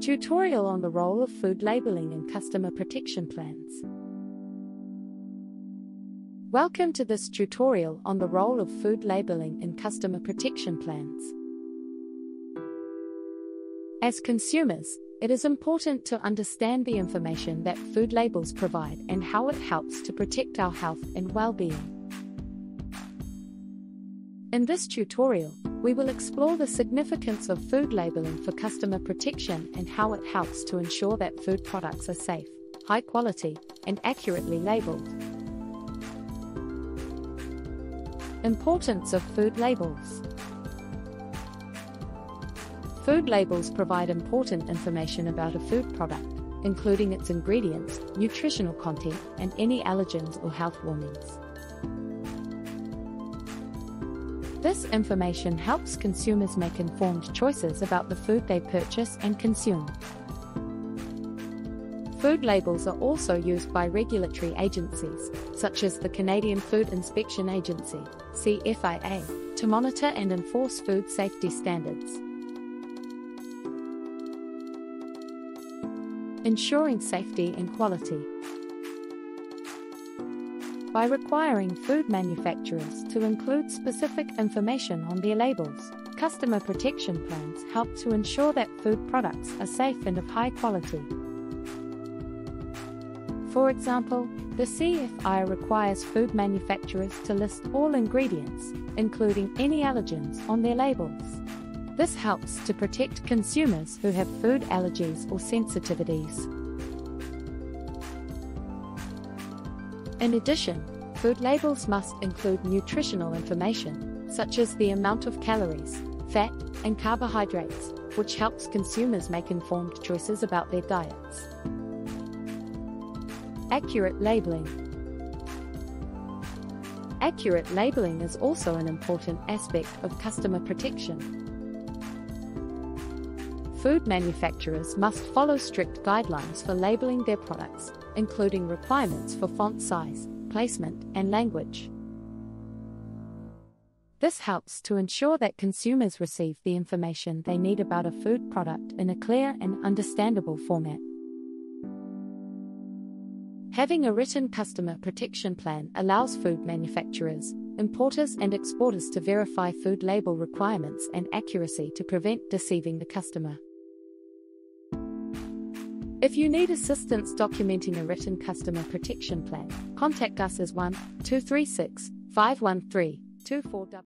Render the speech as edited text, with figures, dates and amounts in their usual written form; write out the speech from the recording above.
Tutorial on the role of food labeling in customer protection plans. Welcome to this tutorial on the role of food labeling in customer protection plans. As consumers, it is important to understand the information that food labels provide and how it helps to protect our health and well-being. In this tutorial, we will explore the significance of food labeling for customer protection and how it helps to ensure that food products are safe, high quality, and accurately labeled. Importance of food labels. Food labels provide important information about a food product, including its ingredients, nutritional content, and any allergens or health warnings. This information helps consumers make informed choices about the food they purchase and consume. Food labels are also used by regulatory agencies, such as the Canadian Food Inspection Agency, CFIA, to monitor and enforce food safety standards. Ensuring safety and quality. By requiring food manufacturers to include specific information on their labels, customer protection plans help to ensure that food products are safe and of high quality. For example, the CFIA requires food manufacturers to list all ingredients, including any allergens, on their labels. This helps to protect consumers who have food allergies or sensitivities. In addition, food labels must include nutritional information, such as the amount of calories, fat, and carbohydrates, which helps consumers make informed choices about their diets. Accurate labeling. Accurate labeling is also an important aspect of customer protection. Food manufacturers must follow strict guidelines for labeling their products, including requirements for font size, placement, and language. This helps to ensure that consumers receive the information they need about a food product in a clear and understandable format. Having a written customer protection plan allows food manufacturers, importers, and exporters to verify food label requirements and accuracy to prevent deceiving the customer. If you need assistance documenting a written customer protection plan, contact us as 1-236-513-24.